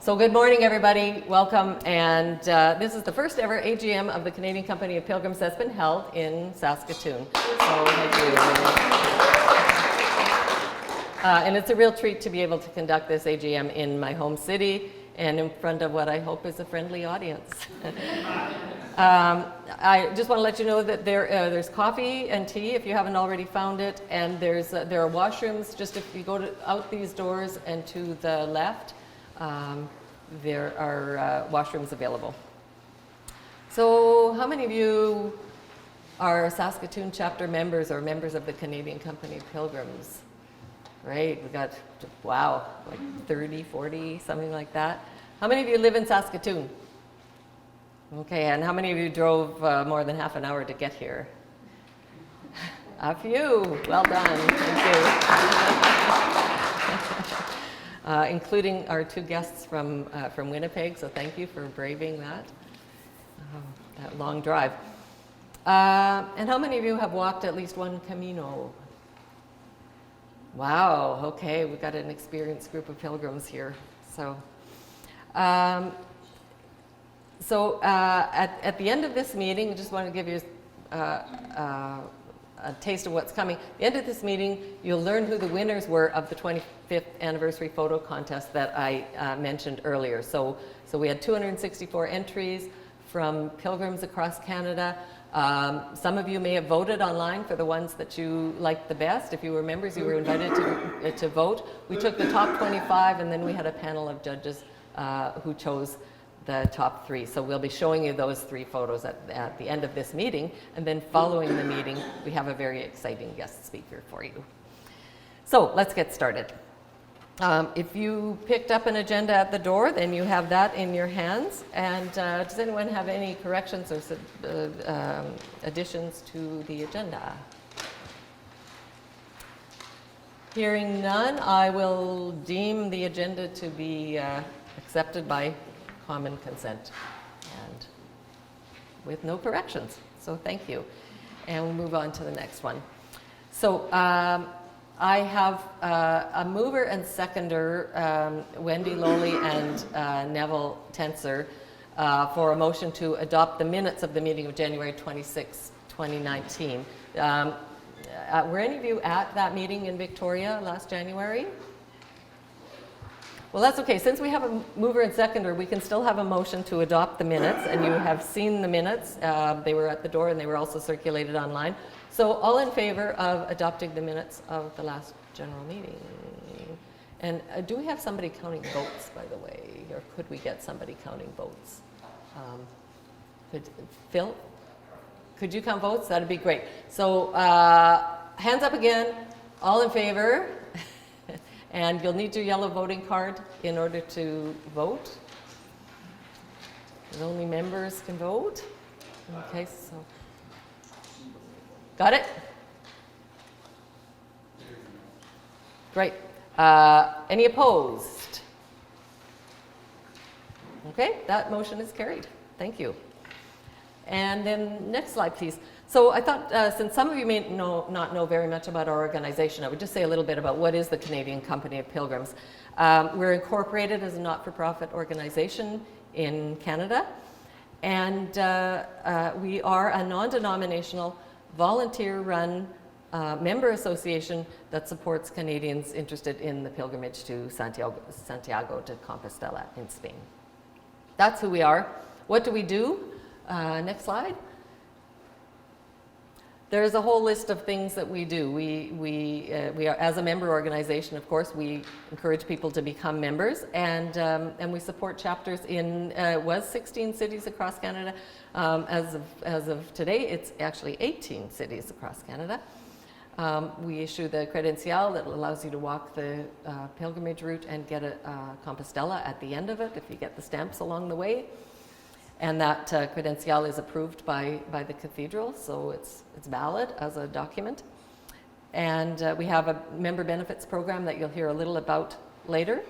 So good morning, everybody. Welcome. And this is the first ever AGM of the Canadian Company of Pilgrims that's been held in Saskatoon. So thank you. And it's a real treat to be able to conduct this AGM in my home city and in front of what I hope is a friendly audience. I just want to let you know that there's coffee and tea if you haven't already found it, and there are washrooms just if you go out these doors and to the left. There are washrooms available. So how many of you are Saskatoon chapter members or members of the Canadian Company of Pilgrims? Right, we got, wow, like 30, 40, something like that. How many of you live in Saskatoon? Okay, and how many of you drove more than half an hour to get here? A few, well done, thank you. Including our two guests from Winnipeg, so thank you for braving that long drive. And how many of you have walked at least one Camino? Wow, okay, we've got an experienced group of pilgrims here. So, at the end of this meeting, I just want to give you a taste of what's coming. At the end of this meeting, you'll learn who the winners were of the 25th anniversary photo contest that I mentioned earlier. So we had 264 entries from pilgrims across Canada. Some of you may have voted online for the ones that you liked the best. If you were members, you were invited to vote. We took the top 25, and then we had a panel of judges who chose the top 3. So we'll be showing you those 3 photos at the end of this meeting, and then following the meeting, we have a very exciting guest speaker for you. So let's get started. If you picked up an agenda at the door, then you have that in your hands. And does anyone have any corrections or additions to the agenda? Hearing none, I will deem the agenda to be accepted by common consent and with no corrections. So thank you. And we'll move on to the next one. So I have a mover and seconder, Wendy Lowley and Neville Tenser, for a motion to adopt the minutes of the meeting of January 26, 2019. Were any of you at that meeting in Victoria last January? Well, that's okay. Since we have a mover and seconder, we can still have a motion to adopt the minutes, and you have seen the minutes. They were at the door, and they were also circulated online. So all in favor of adopting the minutes of the last general meeting? And do we have somebody counting votes, by the way? Or could we get somebody counting votes? Phil? Could you count votes? That'd be great. So hands up again, all in favor. And you'll need your yellow voting card in order to vote. And only members can vote. Okay, so. Got it? Great. Any opposed? Okay, that motion is carried. Thank you. And then next slide, please. So I thought, since some of you may not know very much about our organization, I would just say a little bit about what is the Canadian Company of Pilgrims. We're incorporated as a not-for-profit organization in Canada, and we are a non-denominational, volunteer-run member association that supports Canadians interested in the pilgrimage to Santiago de Compostela in Spain. That's who we are. What do we do? Next slide. There's a whole list of things that we do. We are, as a member organization, of course, we encourage people to become members, and we support chapters in 16 cities across Canada. As of today, it's actually 18 cities across Canada. We issue the credencial that allows you to walk the pilgrimage route and get a Compostela at the end of it if you get the stamps along the way. And that credencial is approved by the cathedral, so it's valid as a document. And we have a member benefits program that you'll hear a little about later.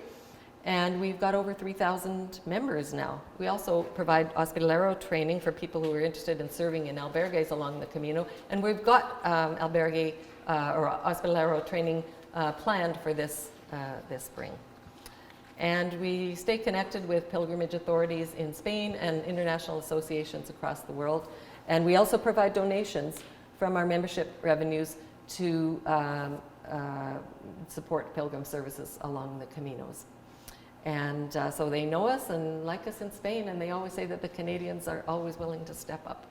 And we've got over 3,000 members now. We also provide hospitalero training for people who are interested in serving in albergues along the Camino. And we've got albergue or hospitalero training planned for this spring. And we stay connected with pilgrimage authorities in Spain and international associations across the world. And we also provide donations from our membership revenues to support pilgrim services along the Caminos. And so they know us and like us in Spain, and they always say that the Canadians are always willing to step up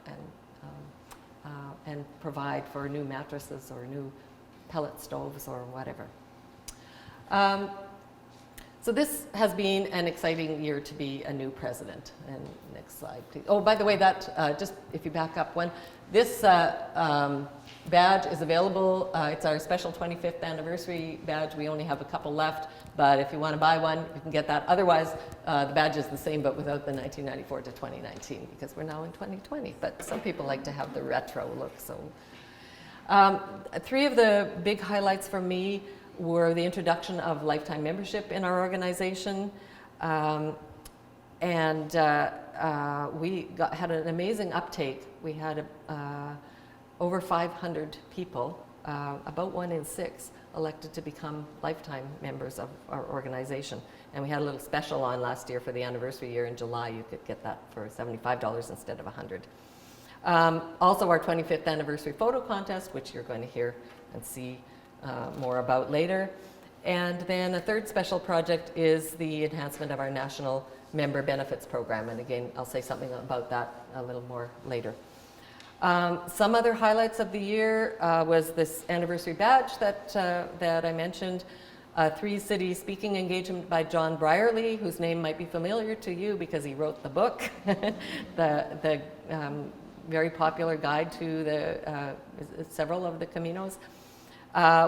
and provide for new mattresses or new pellet stoves or whatever. So this has been an exciting year to be a new president. And next slide, please. Oh, by the way, that just if you back up one, this badge is available. It's our special 25th anniversary badge. We only have a couple left, but if you want to buy one, you can get that. Otherwise, the badge is the same, but without the 1994 to 2019, because we're now in 2020. But some people like to have the retro look. So, three of the big highlights for me were the introduction of lifetime membership in our organization, and we had an amazing uptake. We had over 500 people, about 1 in 6, elected to become lifetime members of our organization. And we had a little special on last year for the anniversary year in July. You could get that for $75 instead of $100. Also our 25th anniversary photo contest, which you're going to hear and see more about later. And then a third special project is the enhancement of our national member benefits program. And again, I'll say something about that a little more later. Some other highlights of the year was this anniversary badge that I mentioned, 3-city speaking engagement by John Brierley, whose name might be familiar to you because he wrote the book, the very popular guide to several of the Caminos.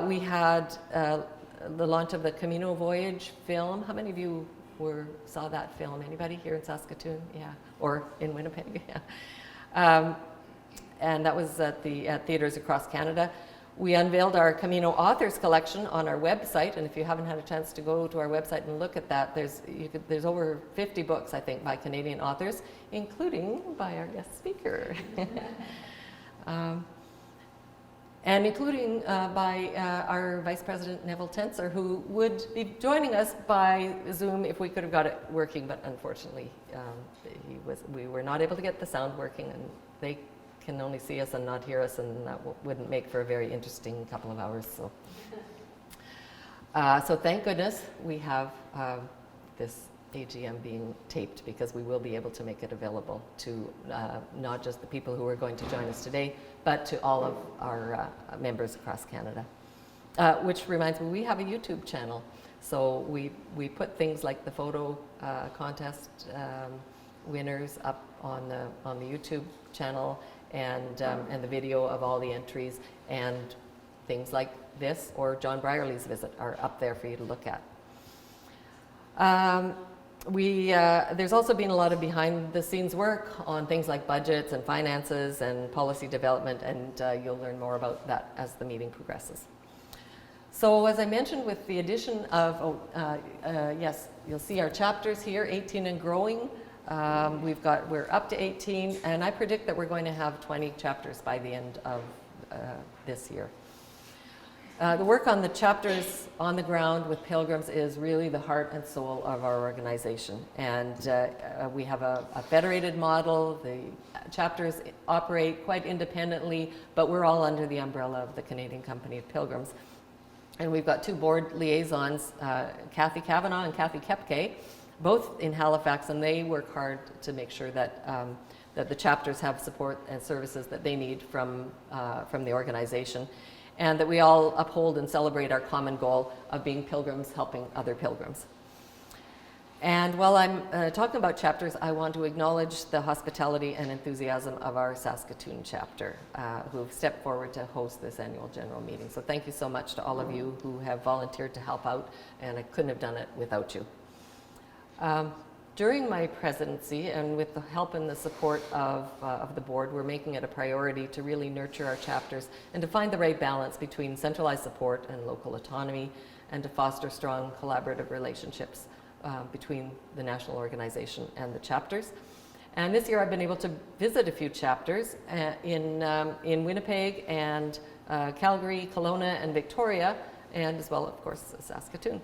We had the launch of the Camino Voyage film. How many of you saw that film? Anybody here in Saskatoon? Yeah, or in Winnipeg? Yeah. And that was at theaters across Canada. We unveiled our Camino Authors Collection on our website, and if you haven't had a chance to go to our website and look at that, there's over 50 books, I think, by Canadian authors, including by our guest speaker. And including by our Vice President Neville Tenser, who would be joining us by Zoom if we could have got it working, but unfortunately we were not able to get the sound working, and they can only see us and not hear us, and that wouldn't make for a very interesting couple of hours. So, so thank goodness we have this AGM being taped, because we will be able to make it available to not just the people who are going to join us today, but to all of our members across Canada. Which reminds me, we have a YouTube channel. So we put things like the photo contest winners up on the YouTube channel, and the video of all the entries, and things like this or John Brierley's visit are up there for you to look at. There's also been a lot of behind the scenes work on things like budgets and finances and policy development, and you'll learn more about that as the meeting progresses. So as I mentioned, with the addition of, yes, you'll see our chapters here, 18 and growing. We're up to 18, and I predict that we're going to have 20 chapters by the end of this year. The work on the chapters on the ground with pilgrims is really the heart and soul of our organization. And we have a federated model. The chapters operate quite independently, but we're all under the umbrella of the Canadian Company of Pilgrims. And we've got 2 board liaisons, Kathy Kavanagh and Kathy Kepke, both in Halifax, and they work hard to make sure that that the chapters have support and services that they need from the organization, and that we all uphold and celebrate our common goal of being pilgrims helping other pilgrims. And while I'm talking about chapters, I want to acknowledge the hospitality and enthusiasm of our Saskatoon chapter, who've stepped forward to host this annual general meeting. So thank you so much to all of you who have volunteered to help out, and I couldn't have done it without you. During my presidency, and with the help and the support of the board, we're making it a priority to really nurture our chapters and to find the right balance between centralized support and local autonomy, and to foster strong collaborative relationships between the national organization and the chapters. And this year I've been able to visit a few chapters in Winnipeg and Calgary, Kelowna, and Victoria, and as well, of course, Saskatoon.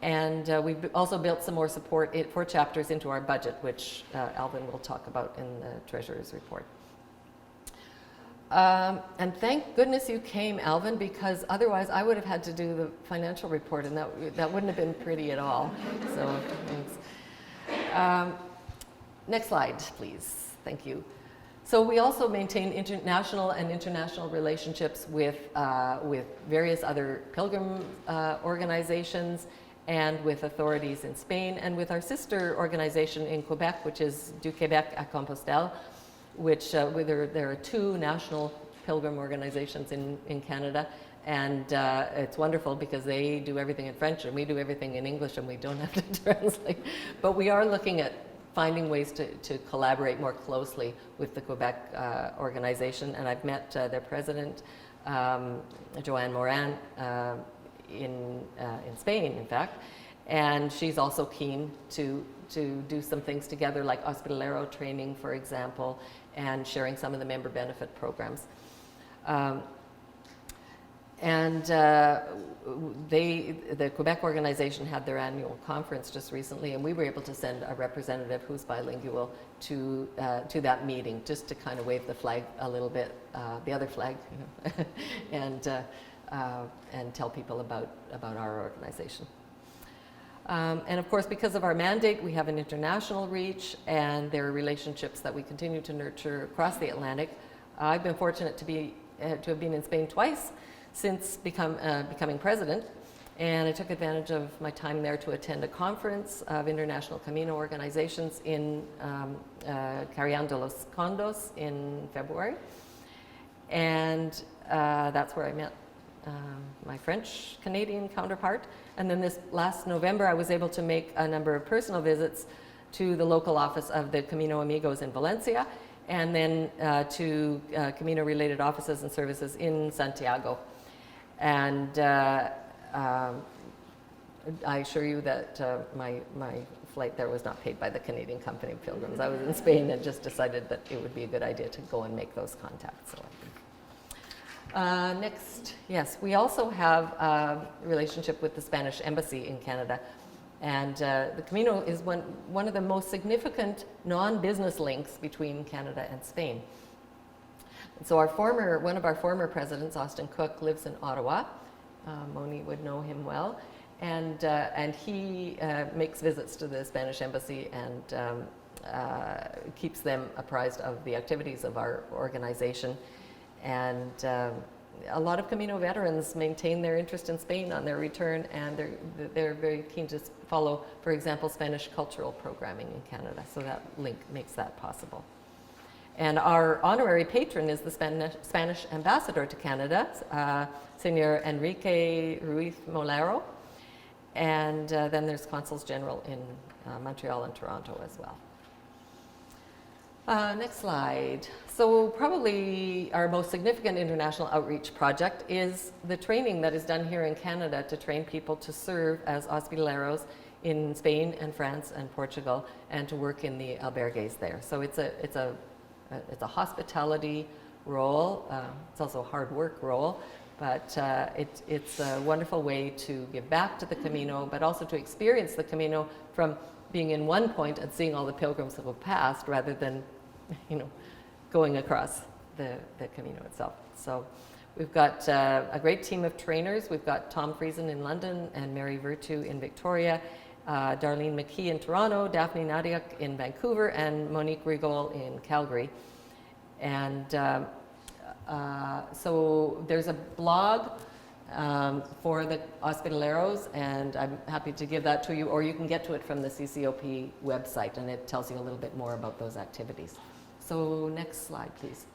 And we've also built some more support for chapters into our budget, which Alvin will talk about in the Treasurer's report. And thank goodness you came, Alvin, because otherwise I would have had to do the financial report, and that wouldn't have been pretty at all. So thanks. Next slide, please. Thank you. So we also maintain international relationships with various other pilgrim organizations and with authorities in Spain, and with our sister organization in Quebec, which is Du Québec à Compostelle, which there are two national pilgrim organizations in Canada, and it's wonderful because they do everything in French and we do everything in English, and we don't have to translate. But we are looking at finding ways to collaborate more closely with the Quebec organization, and I've met their president, Joanne Morin, in Spain, in fact, and she's also keen to do some things together, like Hospitalero training, for example, and sharing some of the member benefit programs. The Quebec organization had their annual conference just recently, and we were able to send a representative who's bilingual to that meeting, just to kind of wave the flag a little bit, the other flag, you know, and tell people about our organization. And of course, because of our mandate, we have an international reach, and there are relationships that we continue to nurture across the Atlantic. I've been fortunate to have been in Spain twice since becoming president, and I took advantage of my time there to attend a conference of international Camino organizations in Carrión de los Condos in February, and that's where I met my French-Canadian counterpart. And then this last November, I was able to make a number of personal visits to the local office of the Camino Amigos in Valencia, and then to Camino-related offices and services in Santiago. And I assure you that my flight there was not paid by the Canadian Company of Pilgrims. I was in Spain and just decided that it would be a good idea to go and make those contacts. So next, yes, we also have a relationship with the Spanish Embassy in Canada, and the Camino is one of the most significant non-business links between Canada and Spain. And so one of our former presidents, Austin Cook, lives in Ottawa. Moni would know him well, and he makes visits to the Spanish Embassy and keeps them apprised of the activities of our organization. And a lot of Camino veterans maintain their interest in Spain on their return, and they're very keen to follow, for example, Spanish cultural programming in Canada. So that link makes that possible. And our honorary patron is the Spanish ambassador to Canada, Senor Enrique Ruiz Molero. And then there's consuls general in Montreal and Toronto as well. Next slide. So probably our most significant international outreach project is the training that is done here in Canada to train people to serve as hospitaleros in Spain and France and Portugal, and to work in the albergues there. So it's a hospitality role. It's also a hard work role, but it's a wonderful way to give back to the Camino, but also to experience the Camino from being in one point and seeing all the pilgrims that have passed, rather than, you know, going across the Camino itself. So we've got a great team of trainers. We've got Tom Friesen in London and Mary Virtue in Victoria, Darlene McKee in Toronto, Daphne Nadiak in Vancouver, and Monique Rigol in Calgary. And so there's a blog for the hospitaleros, and I'm happy to give that to you, or you can get to it from the CCOP website, and it tells you a little bit more about those activities. So next slide, please.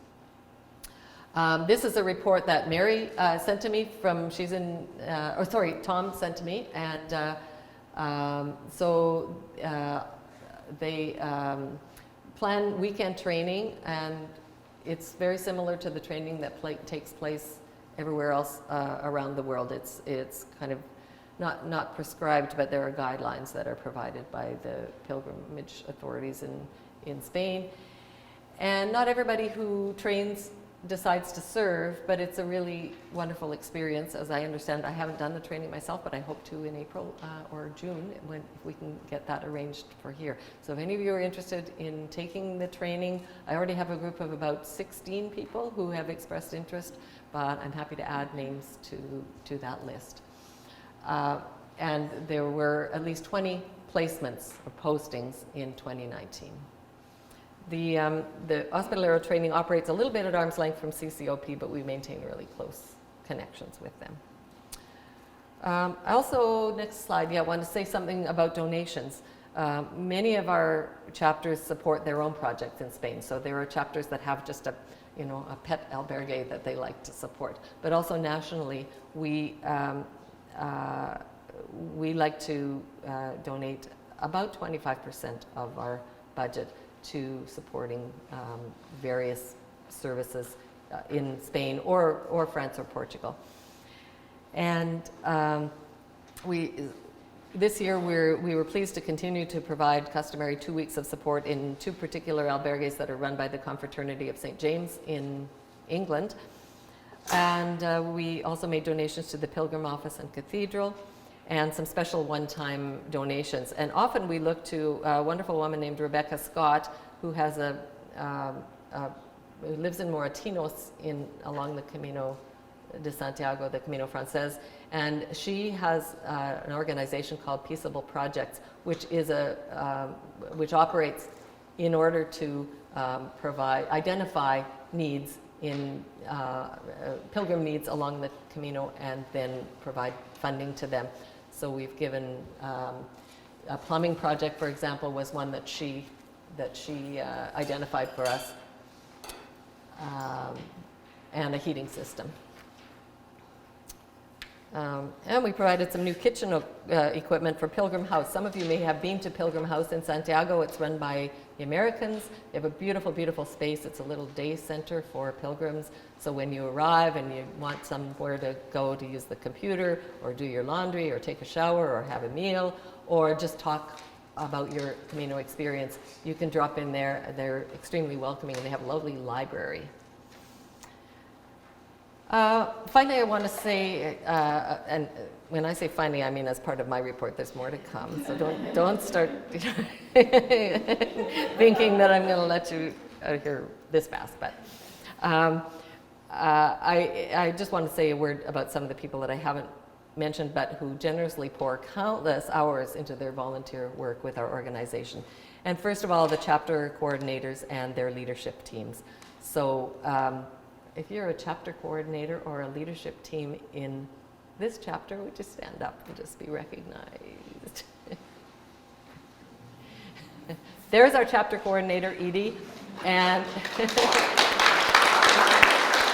This is a report that Mary sent to me from, Tom sent to me, and they plan weekend training, and it's very similar to the training that takes place everywhere else around the world. It's kind of not prescribed, but there are guidelines that are provided by the pilgrimage authorities in Spain. And not everybody who trains decides to serve, but it's a really wonderful experience. As I understand, I haven't done the training myself, but I hope to in April or June when if we can get that arranged for here. So if any of you are interested in taking the training, I already have a group of about 16 people who have expressed interest, but I'm happy to add names to that list. And there were at least 20 placements or postings in 2019. The Hospitalero training operates a little bit at arm's length from CCOP, but we maintain really close connections with them. Also, next slide, I want to say something about donations. Many of our chapters support their own projects in Spain, so there are chapters that have just a pet albergue that they like to support. But also nationally, we like to donate about 25% of our budget to supporting various services in Spain or France or Portugal. And this year we were pleased to continue to provide customary 2 weeks of support in 2 particular albergues that are run by the Confraternity of St. James in England. And we also made donations to the Pilgrim Office and Cathedral, and some special one-time donations. And often we look to a wonderful woman named Rebecca Scott, who has who lives in Moratinos along the Camino de Santiago, the Camino Frances, and she has an organization called Peaceable Projects, which is which operates in order to identify needs in pilgrim needs along the Camino and then provide funding to them. So we've given a plumbing project, for example, was one that she identified for us, and a heating system. And we provided some new kitchen equipment for Pilgrim House. Some of you may have been to Pilgrim House in Santiago. It's run by the Americans. They have a beautiful, beautiful space. It's a little day center for pilgrims. So when you arrive and you want somewhere to go to use the computer or do your laundry or take a shower or have a meal or just talk about your Camino experience, you can drop in there. They're extremely welcoming, and they have a lovely library. Finally, I want to say, and when I say finally, I mean as part of my report, there's more to come. So don't start thinking that I'm going to let you out of here this fast. But I just want to say a word about some of the people that I haven't mentioned, but who generously pour countless hours into their volunteer work with our organization. And first of all, the chapter coordinators and their leadership teams. So if you're a chapter coordinator or a leadership team in this chapter, would you stand up and just be recognized? There's our chapter coordinator, Edie, and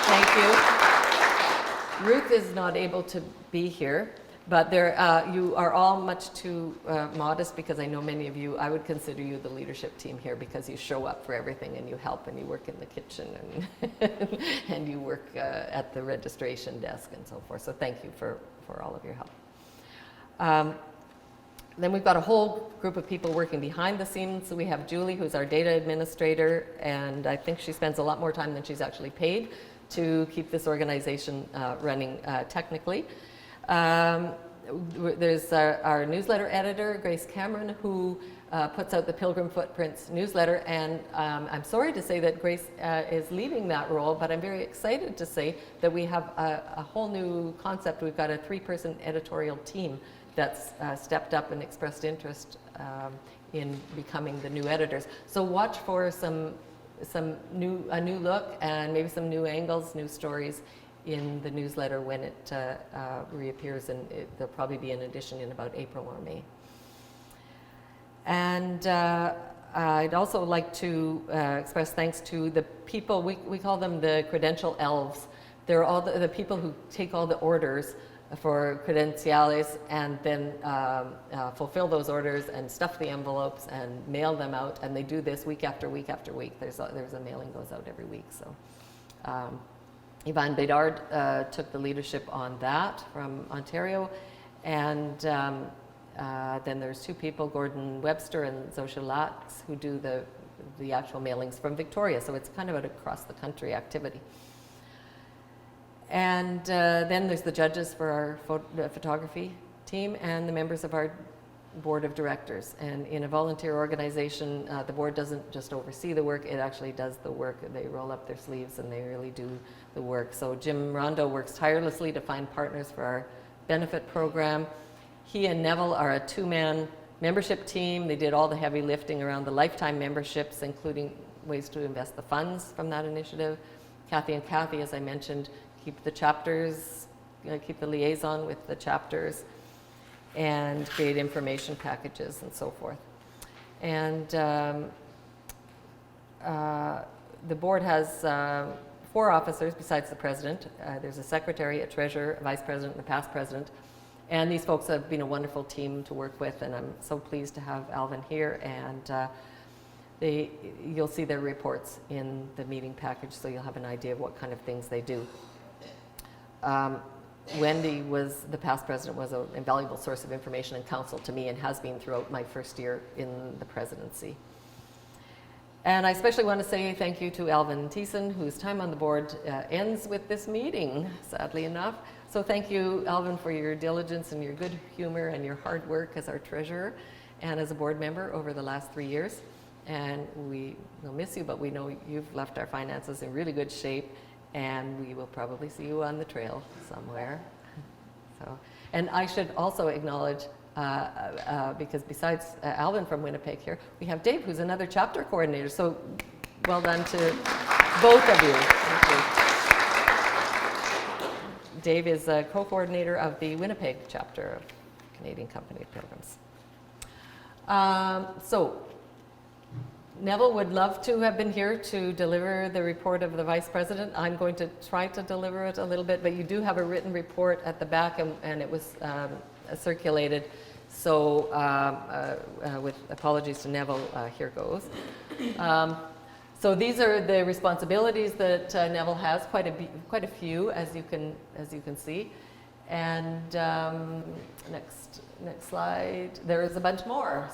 thank you. Ruth is not able to be here, but you are all much too modest, because I know many of you, I would consider you the leadership team here, because you show up for everything and you help and you work in the kitchen and, and you work at the registration desk and so forth. So thank you for all of your help. Then we've got a whole group of people working behind the scenes. So we have Julie, who's our data administrator, and I think she spends a lot more time than she's actually paid to keep this organization running technically. There's our newsletter editor, Grace Cameron, who puts out the Pilgrim Footprints newsletter, and I'm sorry to say that Grace is leaving that role, but I'm very excited to say that we have a whole new concept. We've got a 3-person editorial team that's stepped up and expressed interest in becoming the new editors. So watch for a new look and maybe some new angles, new stories in the newsletter when it reappears, and there'll probably be an edition in about April or May. And I'd also like to express thanks to the people, we call them the credential elves. They're all the people who take all the orders for credenciales and then fulfill those orders and stuff the envelopes and mail them out, and they do this week after week after week. There's a mailing goes out every week. So Yvonne Bedard took the leadership on that from Ontario, and then there's 2 people, Gordon Webster and Zosha Latz, who do the actual mailings from Victoria. So it's kind of an across the country activity. And then there's the judges for our photography team and the members of our board of directors. And in a volunteer organization, the board doesn't just oversee the work, it actually does the work. They roll up their sleeves and they really do the work. So Jim Rondo works tirelessly to find partners for our benefit program. He and Neville are a two-man membership team. They did all the heavy lifting around the lifetime memberships, including ways to invest the funds from that initiative. Kathy and Kathy, as I mentioned, keep the chapters, keep the liaison with the chapters, and create information packages and so forth. And the board has 4 officers besides the president. There's a secretary, a treasurer, a vice president, and a past president. And these folks have been a wonderful team to work with, and I'm so pleased to have Alvin here. And you'll see their reports in the meeting package, so you'll have an idea of what kind of things they do. Wendy the past president, was an invaluable source of information and counsel to me and has been throughout my first year in the presidency. And I especially want to say thank you to Alvin Thiessen, whose time on the board ends with this meeting, sadly enough. So thank you, Alvin, for your diligence and your good humor and your hard work as our treasurer and as a board member over the last 3 years. And we will miss you, but we know you've left our finances in really good shape, and we will probably see you on the trail somewhere. So, and I should also acknowledge, because besides Alvin from Winnipeg here, we have Dave, who's another chapter coordinator. So well done to both of you. Thank you. Dave is a co-coordinator of the Winnipeg chapter of Canadian Company of Pilgrims. So Neville would love to have been here to deliver the report of the Vice President. I'm going to try to deliver it a little bit, but you do have a written report at the back, and it was circulated. So with apologies to Neville, here goes. So these are the responsibilities that Neville has, quite a few, as you can see. And next slide. There is a bunch more.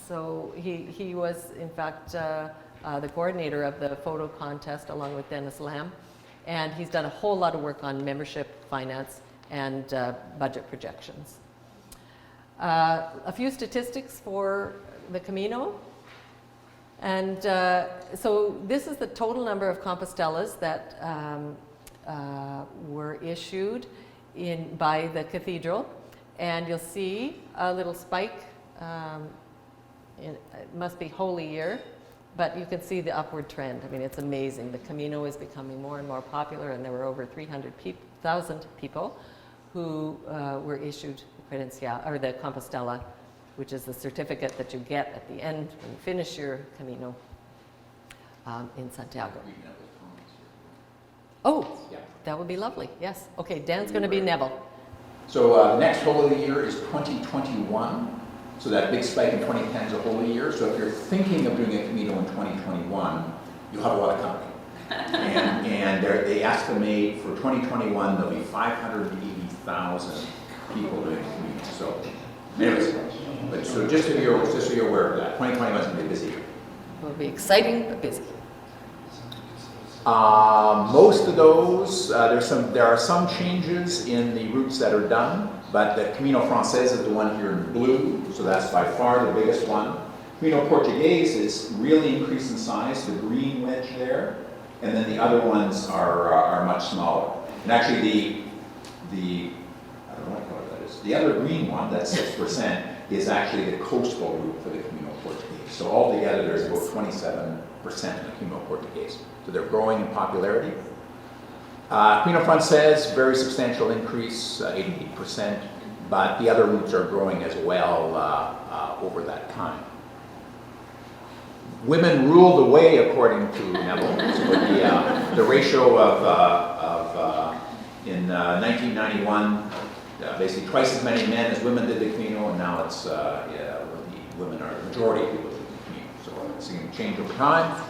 So he was, in fact, the coordinator of the photo contest along with Dennis Lamb. And he's done a whole lot of work on membership, finance, and budget projections. A few statistics for the Camino. And so this is the total number of Compostelas that were issued by the cathedral. And you'll see a little spike. It must be Holy Year, but you can see the upward trend. I mean, it's amazing. The Camino is becoming more and more popular, and there were over 300,000 people who were issued the credencial, or the Compostela, which is the certificate that you get at the end when you finish your Camino in Santiago. Oh, yeah. That would be lovely, yes. Okay, Dan's going to be Neville. So next Holy Year is 2021. So that big spike in 2010 is a Holy Year. So if you're thinking of doing a Camino in 2021, you'll have a lot of company. and they estimate for 2021 there'll be 580,000 people doing a Camino. So anyways, but so just so you're aware of that, 2021 is going to be a busy year. It will be exciting but busy. Most of those, there are some changes in the routes that are done, but the Camino Francés is the one here in blue, so that's by far the biggest one. Camino Português is really increased in size, the green wedge there, and then the other ones are much smaller. And actually the I don't know what color that is. The other green one, that's 6%, is actually the coastal route for the Camino Português. So altogether there's about 27% in the Camino Português. So they're growing in popularity. Camino Francés, very substantial increase, 88%, but the other routes are growing as well over that time. Women rule the way, according to Neville. So the ratio in 1991, basically twice as many men as women did the Camino, and now it's women are the majority of people do the Camino. So it's going to change over time.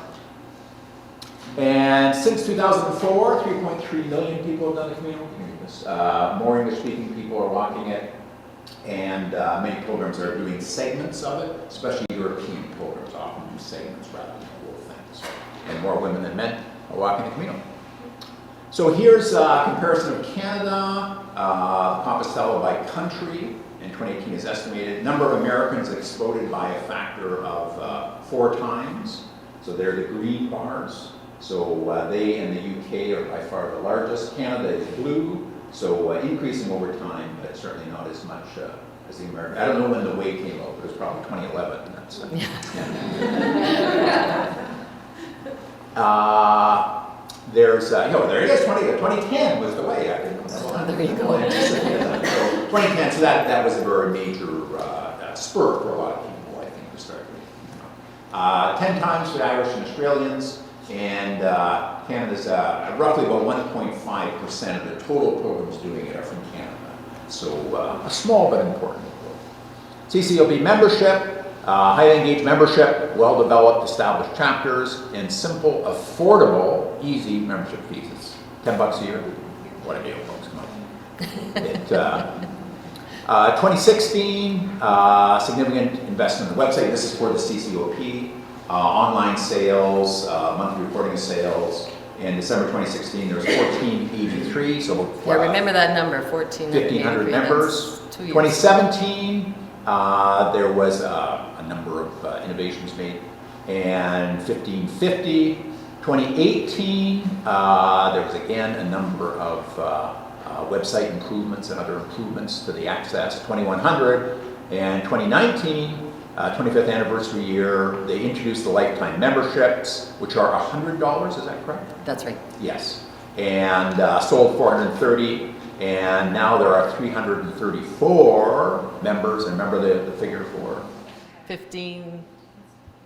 And since 2004, 3.3 million people have done the Camino. More English-speaking people are walking it, and many pilgrims are doing segments of it, especially European pilgrims often do segments rather than the whole thing. So, and more women than men are walking the Camino. So here's a comparison of Canada, Compostela by country. In 2018 is estimated. Number of Americans exploded by a factor of 4 times. So they're the green bars. So they in the UK are by far the largest. Canada is blue. So increasing over time, but certainly not as much as the American. I don't know when the way came out, but it was probably 2011. That's, there's, there it is, 2010 was the way. I didn't know. There you go. So 2010, so that was a very major spur for a lot of people, I think, to start with. 10 times for the Irish and Australians, and Canada's roughly about 1.5% of the total programs doing it are from Canada. So a small but important growth. CCOP membership. Highly engaged membership, well-developed, established chapters, and simple, affordable, easy membership fees. It's $10 a year. What a deal, folks! Come on. 2016, significant investment in the website. This is for the CCOP. Online sales, monthly reporting of sales. In December 2016, there was 1483. So yeah, remember that number, 1,500 members. 2017. There was a number of innovations made, and 1550, 2018, there was again a number of website improvements and other improvements to the access, 2100, and 2019, 25th anniversary year, they introduced the lifetime memberships, which are $100, is that correct? That's right. Yes, and sold 430. And now there are 334 members, and remember the figure for? 15,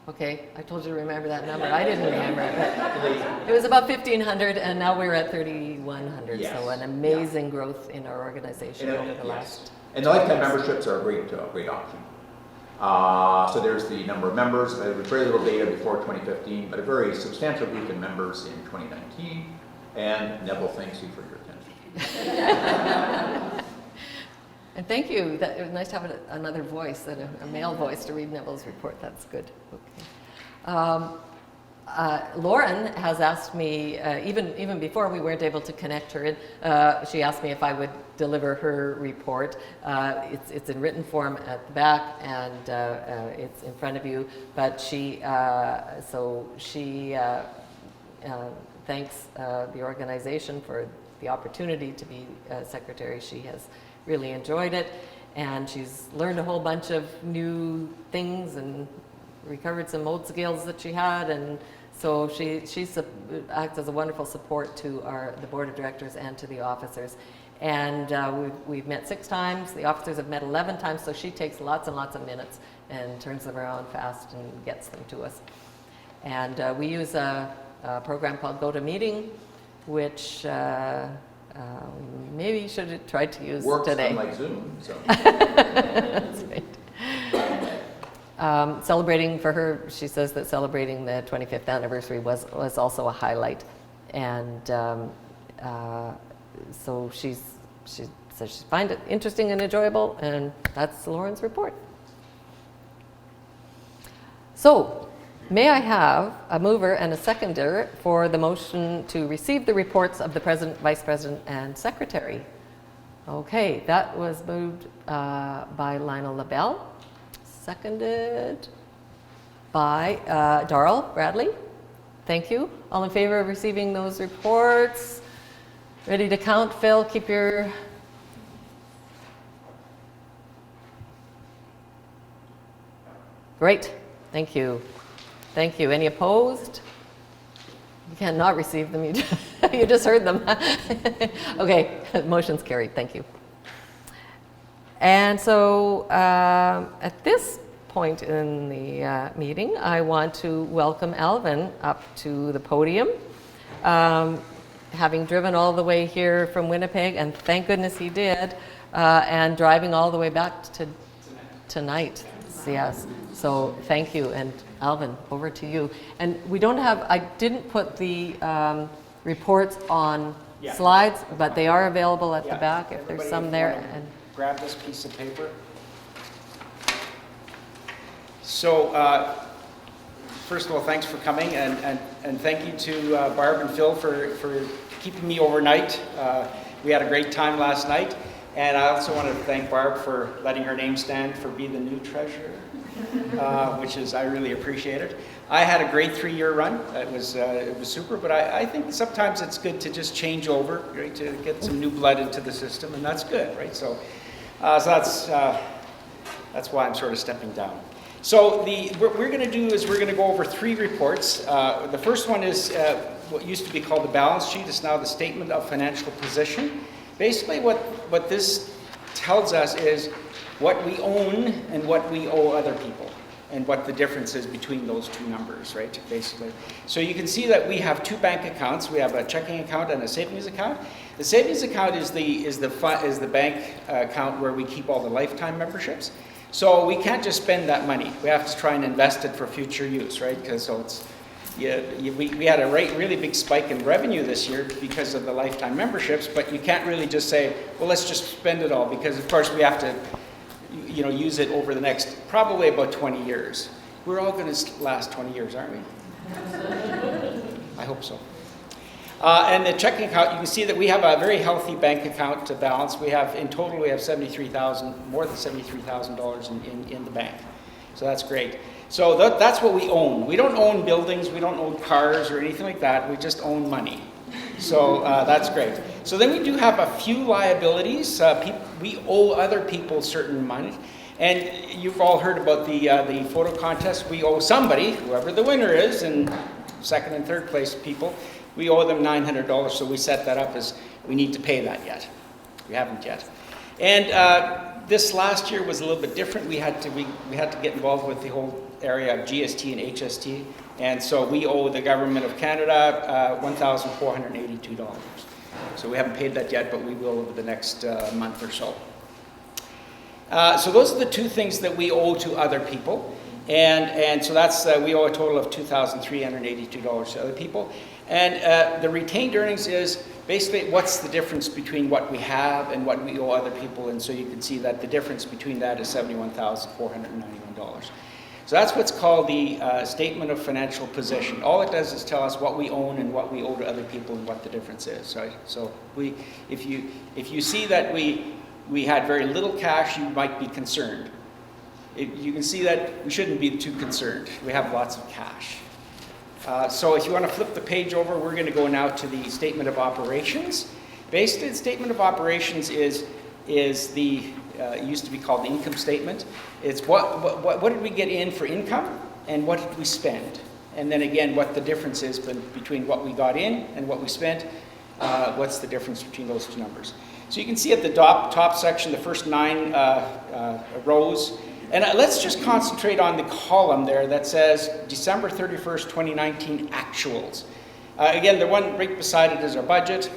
okay, I told you to remember that number. I didn't remember it, but it was about 1,500, and now we're at 3,100. Yes. So an amazing growth in our organization over the last. And the lifetime memberships are a great option. So there's the number of members. There was very little data before 2015, but a very substantial group of members in 2019. And Neville, thanks you for your attention. And thank you. It was nice to have another voice, a male voice to read Neville's report. That's good. Okay. Lauren has asked me, even before we weren't able to connect her in, she asked me if I would deliver her report. It's in written form at the back, and it's in front of you. But she thanks the organization for the opportunity to be secretary. She has really enjoyed it, and she's learned a whole bunch of new things and recovered some old skills that she had, and so she acts as a wonderful support to the board of directors and to the officers. And we've met 6 times. The officers have met 11 times, so she takes lots and lots of minutes and turns them around fast and gets them to us. And we use a program called GoToMeeting, which maybe you should have tried to use works today. Works like Zoom. So. That's right. Celebrating for her, she says that celebrating the 25th anniversary was also a highlight. And so she says she finds it interesting and enjoyable, and that's Lauren's report. So, may I have a mover and a seconder for the motion to receive the reports of the President, Vice President, and Secretary? Okay, that was moved by Lionel LaBelle, seconded by Darrell Bradley. Thank you. All in favor of receiving those reports? Ready to count, Phil? Keep your... Great, thank you. Thank you. Any opposed? You cannot receive them. You just heard them. Okay, motion's carried. Thank you. And so at this point in the meeting, I want to welcome Alvin up to the podium. Having driven all the way here from Winnipeg, and thank goodness he did, and driving all the way back to tonight. Yes. So thank you, and Alvin, over to you. And we don't have, I didn't put the reports on slides, but they are available at the back if there's some there. And grab this piece of paper. So first of all, thanks for coming, and thank you to Barb and Phil for keeping me overnight. We had a great time last night. And I also want to thank Barb for letting her name stand for be the new treasurer, which is, I really appreciate it. I had a great 3-year run. It was super, but I think sometimes it's good to just change over, right, to get some new blood into the system, and that's good, right? So that's why I'm sort of stepping down. So what we're going to do is we're going to go over 3 reports. The first one is what used to be called the balance sheet. It's now the statement of financial position. Basically, what this tells us is what we own and what we owe other people, and what the difference is between those 2 numbers, right, basically. So you can see that we have 2 bank accounts. We have a checking account and a savings account. The savings account is the bank account where we keep all the lifetime memberships. So we can't just spend that money. We have to try and invest it for future use, right? Because so it's, we had a really big spike in revenue this year because of the lifetime memberships, but you can't really just say, well, let's just spend it all, because of course we have to, use it over the next probably about 20 years. We're all going to last 20 years, aren't we? I hope so. And the checking account, you can see that we have a very healthy bank account to balance. We have, in total, we have more than $73,000 in the bank. So that's great. So that's what we own. We don't own buildings, we don't own cars or anything like that. We just own money. So that's great. So then we do have a few liabilities. We owe other people certain money. And you've all heard about the photo contest. We owe somebody, whoever the winner is, and second and third place people, we owe them $900. So we set that up as we need to pay that yet. We haven't yet. And this last year was a little bit different. We had to get involved with the whole area of GST and HST. And so we owe the Government of Canada $1,482. So we haven't paid that yet, but we will over the next month or so. So those are the 2 things that we owe to other people. And so that's, we owe a total of $2,382 to other people. And the retained earnings is basically what's the difference between what we have and what we owe other people. And so you can see that the difference between that is $71,491. So that's what's called the Statement of Financial Position. All it does is tell us what we own and what we owe to other people and what the difference is, right? So if you see that we had very little cash, you might be concerned. You can see that we shouldn't be too concerned. We have lots of cash. So if you want to flip the page over, we're going to go now to the Statement of Operations. Basically, the Statement of Operations is the it used to be called the income statement. It's what did we get in for income and what did we spend? And then again, what the difference is between what we got in and what we spent. What's the difference between those 2 numbers? So you can see at the top section, the first 9 rows. And let's just concentrate on the column there that says December 31st, 2019 actuals. Again, the one right beside it is our budget.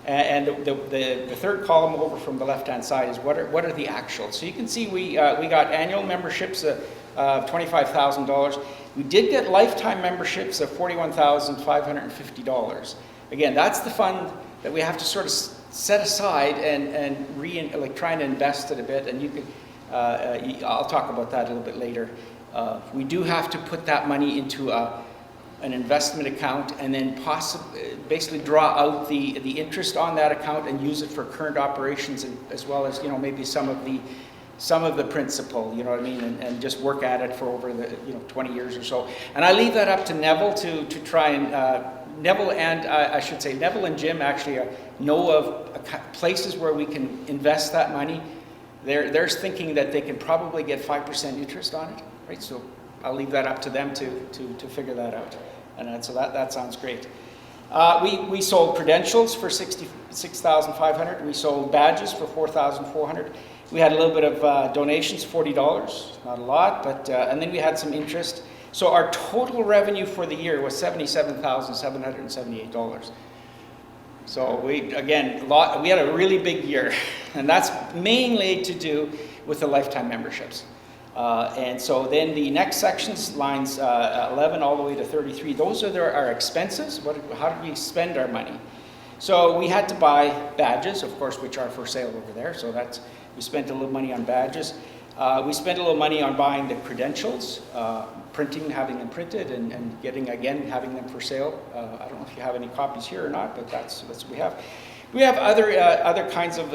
And the third column over from the left-hand side is what are the actuals. So you can see we got annual memberships of $25,000. We did get lifetime memberships of $41,550. Again, that's the fund that we have to sort of set aside and try and invest it a bit. And you can, I'll talk about that a little bit later. We do have to put that money into an investment account and then basically draw out the interest on that account and use it for current operations, as well as maybe some of the principal, you know what I mean, and just work at it for over the 20 years or so. And I leave that up to Neville to try and Neville and Jim actually know of places where we can invest that money. They're thinking that they can probably get 5% interest on it, right? So I'll leave that up to them to figure that out. And so that sounds great. We sold credentials for $66,500. We sold badges for $4,400. We had a little bit of donations, $40, not a lot, but and then we had some interest. So our total revenue for the year was $77,778. So we had a really big year, and that's mainly to do with the lifetime memberships. And so then the next sections, lines 11 all the way to 33, those are our expenses. How did we spend our money? So we had to buy badges, of course, which are for sale over there. So we spent a little money on badges. We spent a little money on buying the credentials, printing, having them printed, and having them for sale. I don't know if you have any copies here or not, but that's what we have. We have other kinds of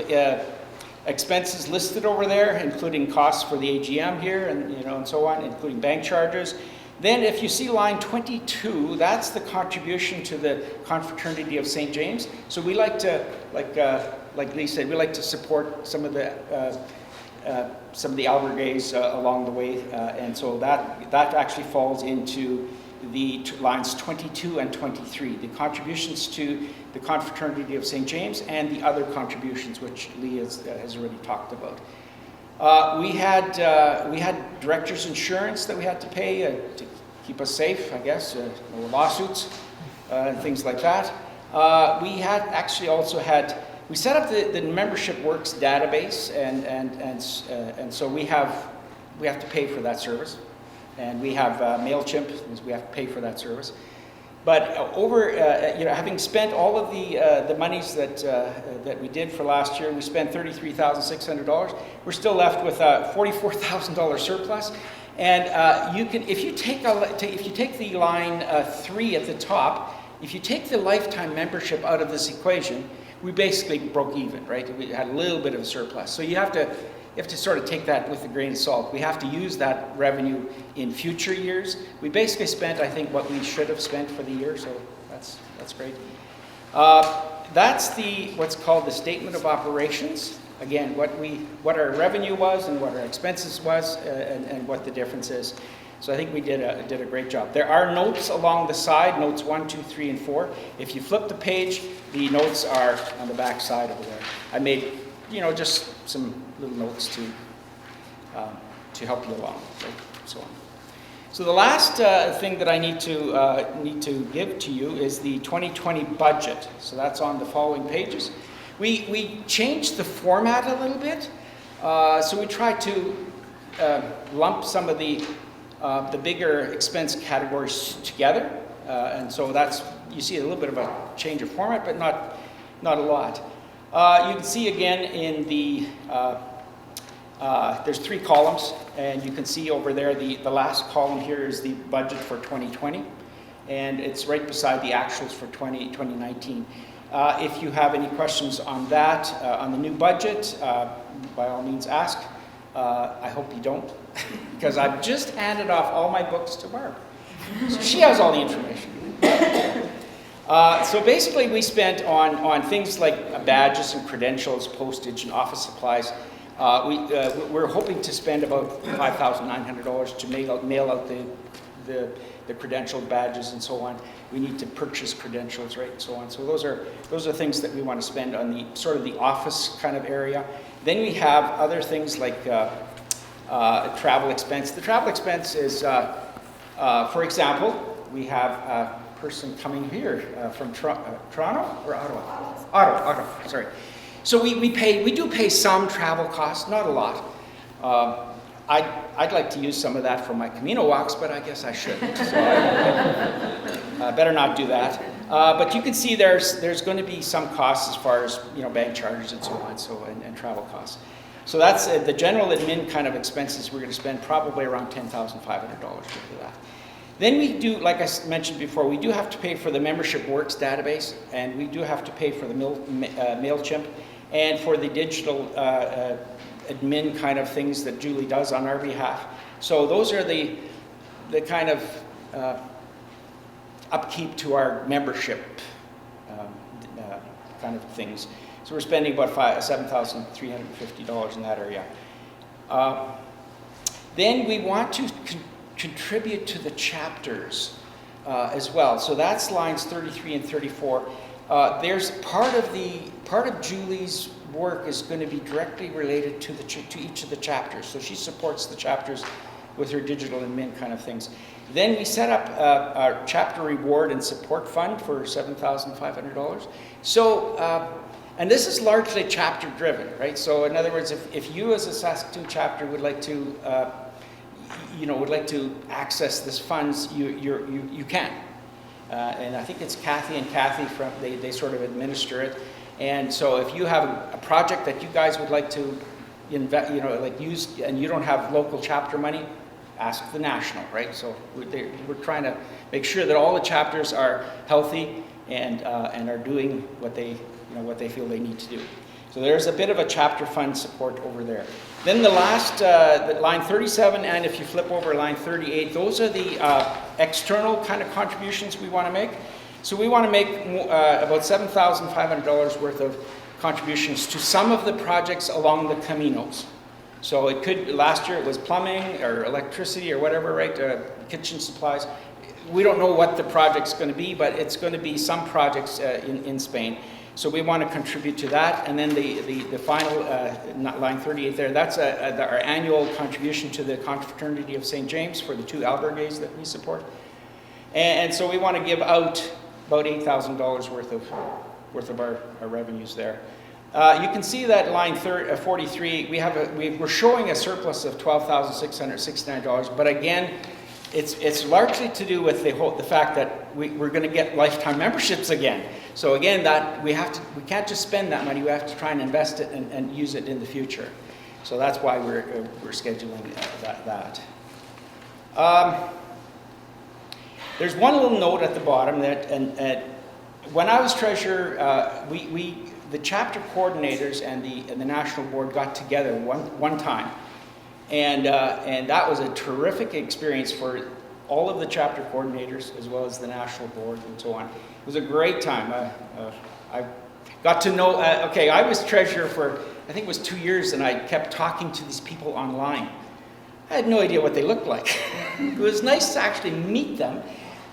expenses listed over there, including costs for the AGM here, and so on, including bank charges. Then, if you see line 22, that's the contribution to the Confraternity of St. James. So we like to, like Lee said, we like to support some of the albergues along the way, and so that actually falls into the lines 22 and 23, the contributions to the Confraternity of St. James and the other contributions, which Lee has already talked about. We had director's insurance that we had to pay to keep us safe, I guess, no lawsuits and things like that. We set up the Membership Works database, and so we have to pay for that service, and we have MailChimp, we have to pay for that service. But having spent all of the monies that we did for last year, we spent $33,600. We're still left with a $44,000 surplus. And if you take the line 3 at the top, if you take the lifetime membership out of this equation, we basically broke even, right? We had a little bit of a surplus. So you have to sort of take that with a grain of salt. We have to use that revenue in future years. We basically spent, I think, what we should have spent for the year, so that's great. That's what's called the Statement of Operations. Again, what our revenue was and what our expenses was, and what the difference is. So I think we did a great job. There are notes along the side, notes 1, 2, 3, and 4. If you flip the page, the notes are on the back side over there. I made, just some little notes to help you along, right? So on. So the last thing that I need to give to you is the 2020 budget. So that's on the following pages. We changed the format a little bit, so we tried to lump some of the bigger expense categories together, and so you see a little bit of a change of format, but not a lot. You can see again in the there's 3 columns, and you can see over there the last column here is the budget for 2020, and it's right beside the actuals for 2019. If you have any questions on that, on the new budget, by all means ask. I hope you don't, because I've just handed off all my books to Barb. So she has all the information. So basically we spent on things like badges and credentials, postage and office supplies. We're hoping to spend about $5,900 to mail out the credential badges and so on. We need to purchase credentials, right, and so on. So those are things that we want to spend on the sort of the office kind of area. Then we have other things like travel expense. The travel expense is, for example, we have a person coming here from Toronto or Ottawa? Ottawa, sorry. So we do pay some travel costs, not a lot. I'd like to use some of that for my Camino walks, but I guess I shouldn't. So I better not do that. But you can see there's going to be some costs as far as bank charges and so on, and travel costs. So that's the general admin kind of expenses. We're going to spend probably around $10,500 for that. Then we do, like I mentioned before, we do have to pay for the Membership Works database, and we do have to pay for the MailChimp and for the digital admin kind of things that Julie does on our behalf. So those are the kind of upkeep to our membership kind of things. So we're spending about $7,350 in that area. Then we want to contribute to the chapters as well. So that's lines 33 and 34. There's part of Julie's work is going to be directly related to each of the chapters. So she supports the chapters with her digital admin kind of things. Then we set up our chapter reward and support fund for $7,500. So, and this is largely chapter driven, right? So in other words, if you as a Saskatoon chapter would like to, access this funds, you can. And I think it's Kathy and Kathy they sort of administer it. And so if you have a project that you guys would like to, like use, and you don't have local chapter money, ask the national, right? So we're trying to make sure that all the chapters are healthy and are doing what they feel they need to do. So there's a bit of a chapter fund support over there. Then the last, line 37, and if you flip over line 38, those are the external kind of contributions we want to make. So we want to make about $7,500 worth of contributions to some of the projects along the caminos. So it could, last year it was plumbing or electricity or whatever, right? Kitchen supplies. We don't know what the project's going to be, but it's going to be some projects in Spain. So we want to contribute to that. And then the final, line 38 there, that's our annual contribution to the Confraternity of St. James for the 2 albergues that we support. And so we want to give out about $8,000 worth of our revenues there. You can see that line 43, we're showing a surplus of $12,669, but again, it's largely to do with the fact that we're going to get lifetime memberships again. So again, that we can't just spend that money. We have to try and invest it and use it in the future. So that's why we're scheduling that. There's one little note at the bottom that, and when I was treasurer, the chapter coordinators and the national board got together one time, and that was a terrific experience for all of the chapter coordinators as well as the national board and so on. It was a great time. I got to know. I was treasurer for I think it was 2 years, and I kept talking to these people online. I had no idea what they looked like. It was nice to actually meet them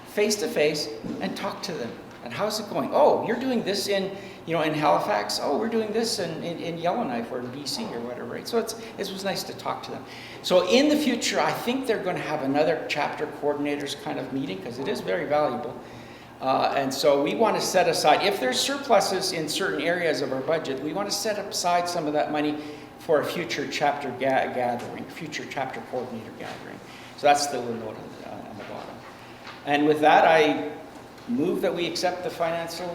face to face and talk to them. And how's it going? Oh, you're doing this in Halifax. Oh, we're doing this in Yellowknife or BC or whatever, right? So it was nice to talk to them. So in the future, I think they're going to have another chapter coordinators kind of meeting because it is very valuable. And so we want to set aside, if there's surpluses in certain areas of our budget, we want to set aside some of that money for a future chapter gathering, future chapter coordinator gathering. So that's the little note on the bottom. And with that, I move that we accept the financial.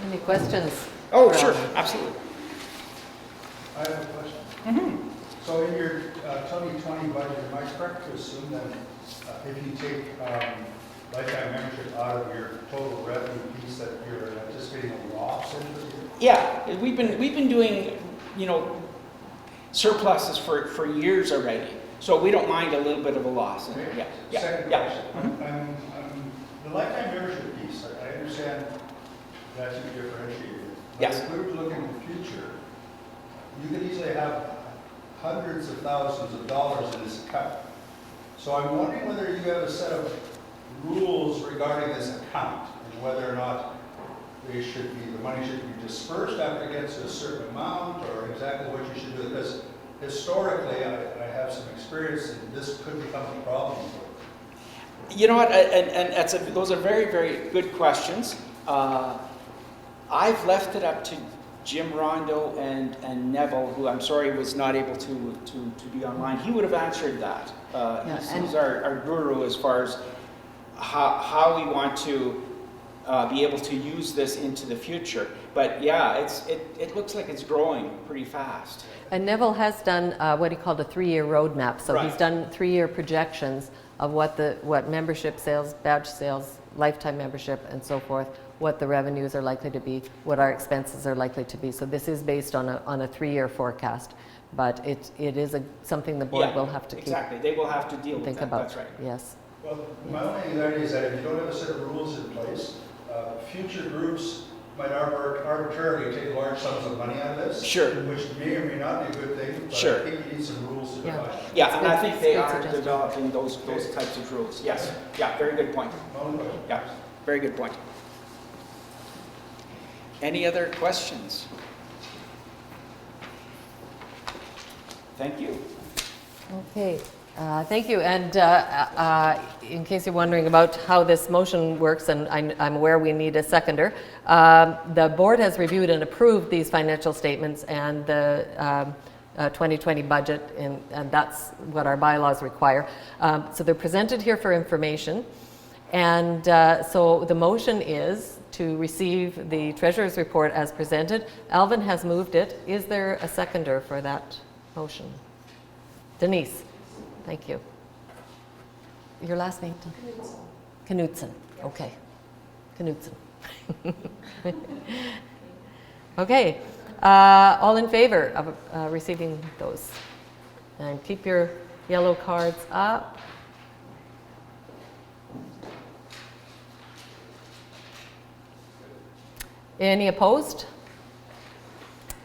Any questions? Oh, Sure, absolutely. I have a question. Mm-hmm. So in your 2020 budget, am I correct to assume that if you take lifetime membership out of your total revenue piece, that you're anticipating a loss in this year? Yeah, we've been doing, surpluses for years already. So we don't mind a little bit of a loss. Okay. Yeah. Second Yeah. question. The lifetime membership piece, I understand that to be differentiated. But Yes. if we were to look in the future, you could easily have hundreds of thousands of dollars in this account. So I'm wondering whether you have a set of rules regarding this account and whether or not the money should be dispersed after it gets to a certain amount, or exactly what you should do. Because historically, I have some experience, and this could become a problem. You know what, and those are very, very good questions. I've left it up to Jim Rondo and Neville, who I'm sorry was not able to be online. He would have answered that. He's our guru as far as how we want to be able to use this into the future. But yeah, it looks like it's growing pretty fast. And Neville has done what he called a 3-year roadmap. So he's Right. done 3-year projections of what membership sales, badge sales, lifetime membership, and so forth, what the revenues are likely to be, what our expenses are likely to be. So this is based on a 3-year forecast, but it is something the board will have to keep Exactly, they will have to deal with think that. about. That's right. Yes. Well, my only anxiety is that if you don't have a set of rules in place, future groups might arbitrarily take large sums of money out of this. Sure. Which may or may not be a good thing, but Sure. I think you need some rules to Yeah. define. Yeah, That's and good. I think they Good are suggestion. developing those types of rules. Yes, yeah, very good point. My only question. Yeah, very good point. Any other questions? Thank you. Okay, thank you. And in case you're wondering about how this motion works, and I'm aware we need a seconder, the board has reviewed and approved these financial statements and the 2020 budget, and that's what our bylaws require. So they're presented here for information. And so the motion is to receive the treasurer's report as presented. Alvin has moved it. Is there a seconder for that motion? Denise, thank you. Your last name? Knudsen. Okay. Knudsen. Okay. All in favor of receiving those? And keep your yellow cards up. Any opposed?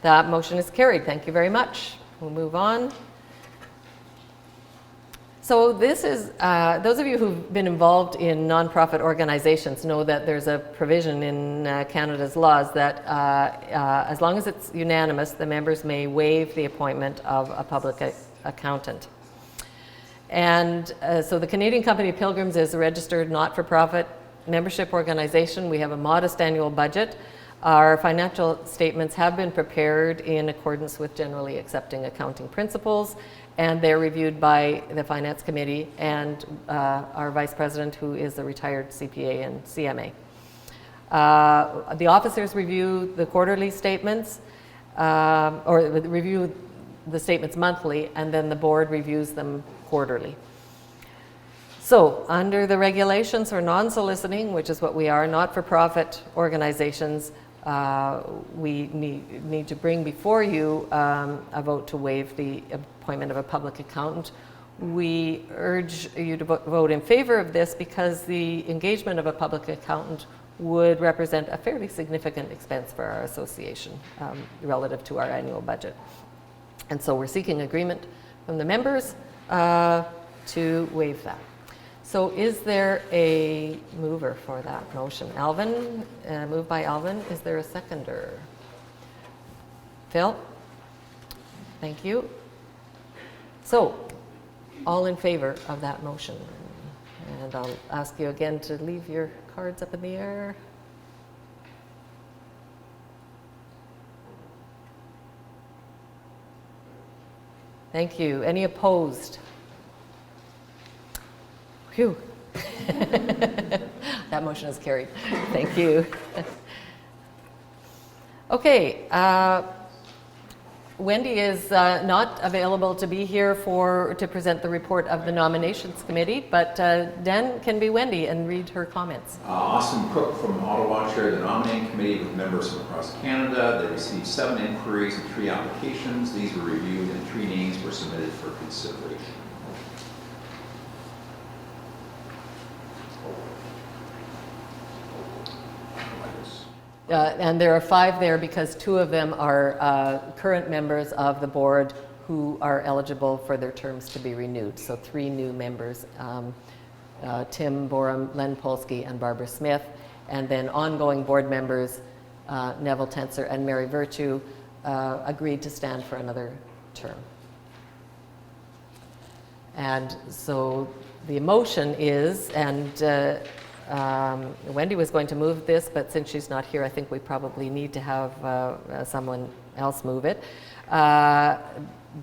That motion is carried. Thank you very much. We'll move on. So this is, those of you who've been involved in nonprofit organizations know that there's a provision in Canada's laws that as long as it's unanimous, the members may waive the appointment of a public accountant. And so the Canadian Company of Pilgrims is a registered not-for-profit membership organization. We have a modest annual budget. Our financial statements have been prepared in accordance with generally accepting accounting principles, and they're reviewed by the Finance Committee and our Vice President, who is a retired CPA and CMA. The officers review the quarterly statements, or review the statements monthly, and then the board reviews them quarterly. So, under the regulations for non-soliciting, which is what we are, not-for-profit organizations, we need to bring before you a vote to waive the appointment of a public accountant. We urge you to vote in favor of this because the engagement of a public accountant would represent a fairly significant expense for our association relative to our annual budget. And so we're seeking agreement from the members to waive that. So is there a mover for that motion? Alvin, moved by Alvin. Is there a seconder? Phil? Thank you. So, all in favor of that motion? And I'll ask you again to leave your cards up in the air. Thank you. Any opposed? Phew. That motion is carried. Thank you. Okay. Wendy is not available to be here to present the report of the nominations committee, but Dan can be Wendy and read her comments. Austin Cook from Ottawa chaired the nominating committee with members from across Canada. They received 7 inquiries and 3 applications. These were reviewed and 3 names were submitted for consideration. And there are 5 there because 2 of them are current members of the board who are eligible for their terms to be renewed. So 3 new members, Tim Borum, Len Polsky, and Barbara Smith. And then ongoing board members, Neville Tenser and Mary Virtue, agreed to stand for another term. And so the motion is, and Wendy was going to move this, but since she's not here, I think we probably need to have someone else move it.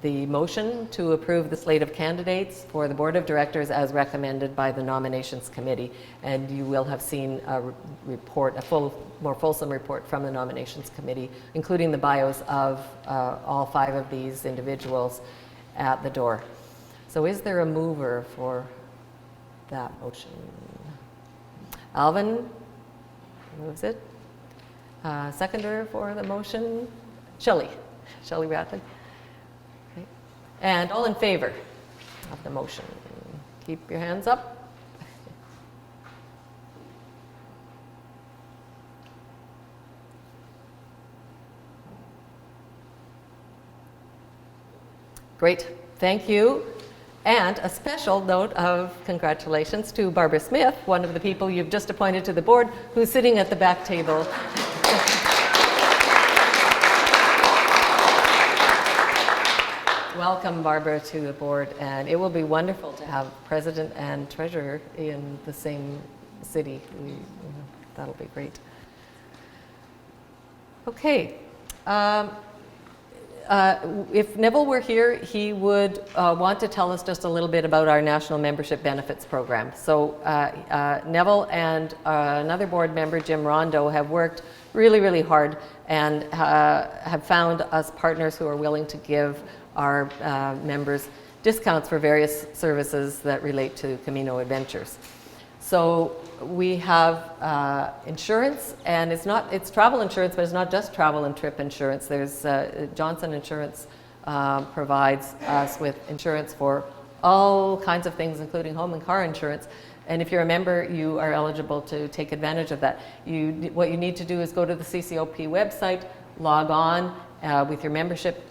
The motion to approve the slate of candidates for the Board of Directors as recommended by the Nominations Committee. And you will have seen a report, more fulsome report from the Nominations Committee, including the bios of all 5 of these individuals at the door. So is there a mover for that motion? Alvin moves it. Seconder for the motion, Shelley Bradley. Okay. And all in favor of the motion, keep your hands up. Great, thank you. And a special note of congratulations to Barbara Smith, one of the people you've just appointed to the board, who's sitting at the back table. Welcome, Barbara, to the board, and it will be wonderful to have president and treasurer in the same city. That'll be great. Okay. if Neville were here, he would want to tell us just a little bit about our National Membership Benefits Program. So Neville and another board member, Jim Rondo, have worked really, really hard and have found us partners who are willing to give our members discounts for various services that relate to Camino Adventures. So we have insurance, and it's travel insurance, but it's not just travel and trip insurance. There's Johnson Insurance provides us with insurance for all kinds of things, including home and car insurance. And if you're a member, you are eligible to take advantage of that. What you need to do is go to the CCOP website, log on with your membership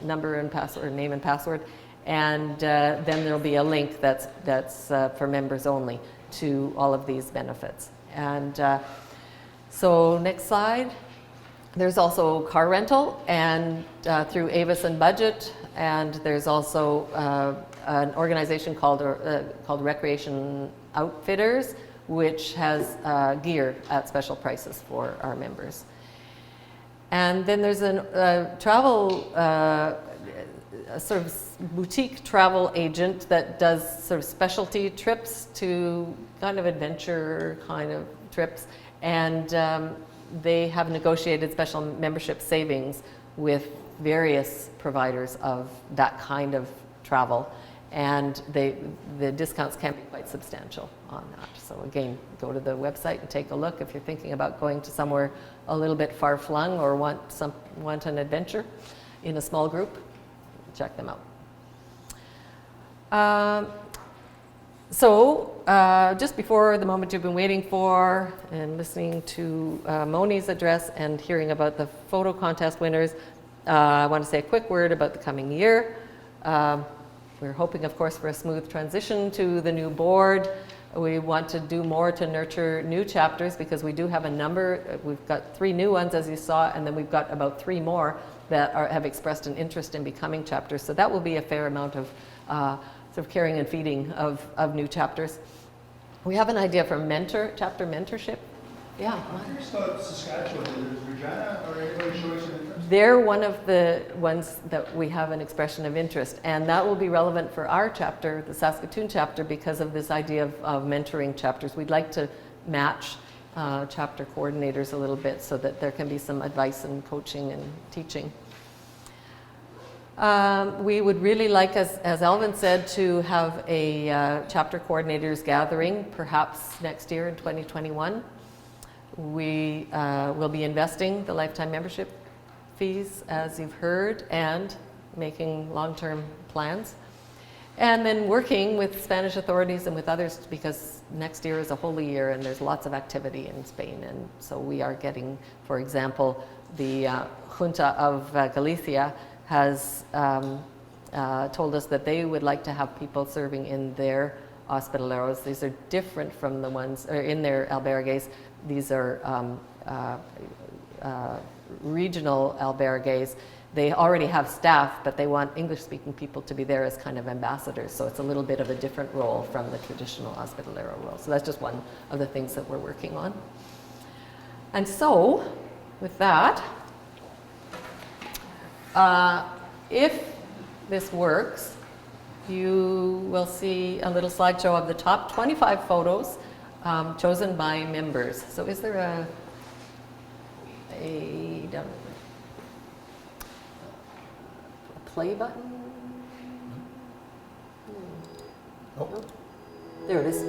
number and password, name and password, and then there'll be a link that's for members only to all of these benefits. And so next slide. There's also car rental and through Avis and Budget, and there's also an organization called Recreation Outfitters, which has gear at special prices for our members. And then there's a travel, a sort of boutique travel agent that does sort of specialty trips to kind of adventure kind of trips. And they have negotiated special membership savings with various providers of that kind of travel. And the discounts can be quite substantial on that. So again, go to the website and take a look if you're thinking about going to somewhere a little bit far-flung or want an adventure in a small group. Check them out. Just before the moment you've been waiting for and listening to Moni's address and hearing about the photo contest winners, I want to say a quick word about the coming year. We're hoping, of course, for a smooth transition to the new board. We want to do more to nurture new chapters because we do have a number. We've got 3 new ones, as you saw, and then we've got about 3 more that have expressed an interest in becoming chapters. So that will be a fair amount of sort of caring and feeding of new chapters. We have an idea for chapter mentorship. Yeah. I'm curious about Saskatchewan. Is Regina or anybody showing some interest? They're one of the ones that we have an expression of interest, and that will be relevant for our chapter, the Saskatoon chapter, because of this idea of mentoring chapters. We'd like to match chapter coordinators a little bit so that there can be some advice and coaching and teaching. We would really like, as Alvin said, to have a chapter coordinators gathering perhaps next year in 2021. We will be investing the lifetime membership fees, as you've heard, and making long-term plans. And then working with Spanish authorities and with others, because next year is a holy year and there's lots of activity in Spain. And so we are getting, for example, the Junta of Galicia has told us that they would like to have people serving in their hospitaleros. These are different from the ones, or in their albergues. These are regional albergues. They already have staff, but they want English-speaking people to be there as kind of ambassadors. So it's a little bit of a different role from the traditional hospitalero role. So that's just one of the things that we're working on. And so, with that, if this works, you will see a little slideshow of the top 25 photos chosen by members. So is there a play button? Nope. There it is.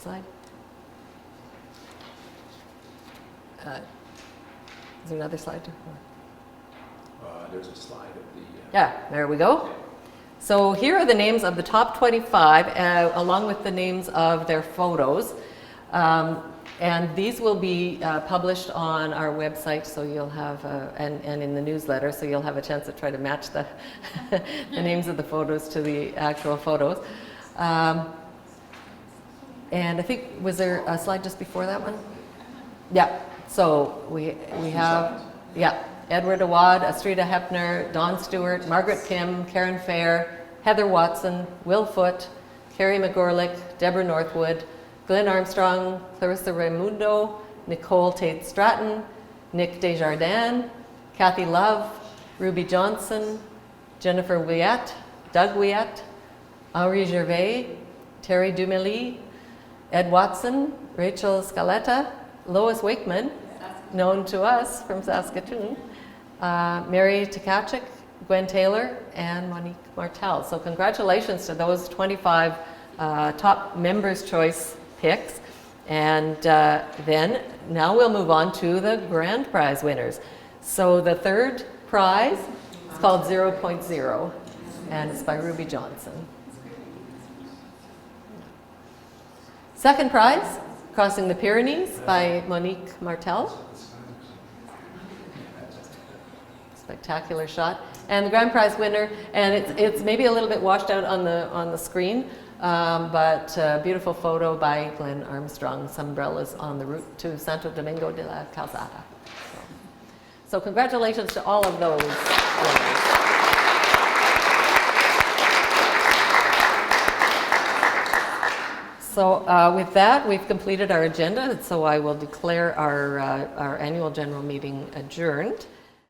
slide. Is there another slide? There's a slide of the... Yeah, there we go. So here are the names of the top 25, along with the names of their photos. And these will be published on our website, so you'll have, and in the newsletter, so you'll have a chance to try to match the, the names of the photos to the actual photos. And I think, was there a slide just before that one? Yeah, so we have, yeah, Edward Awad, Astrida Hepner, Dawn Stewart, Margaret Kim, Karen Fair, Heather Watson, Will Foote, Carrie McGorlick, Deborah Northwood, Glenn Armstrong, Clarissa Raimundo, Nicole Tate Stratton, Nick Desjardins, Kathy Love, Ruby Johnson, Jennifer Ouellette, Doug Ouellette, Henri Gervais, Terry Dumely, Ed Watson, Rachel Scaletta, Lois Wakeman, known to us from Saskatoon, Mary Tkachuk, Gwen Taylor, and Monique Martel. So congratulations to those 25 top Members' Choice picks. And then now we'll move on to the grand prize winners. So the third prize is called 0.0, and it's by Ruby Johnson. Second prize, Crossing the Pyrenees by Monique Martel. Spectacular shot. And the grand prize winner, and it's maybe a little bit washed out on the screen, but beautiful photo by Glenn Armstrong, Umbrellas on the route to Santo Domingo de la Calzada. So congratulations to all of those winners. So with that, we've completed our agenda, so I will declare our annual general meeting adjourned.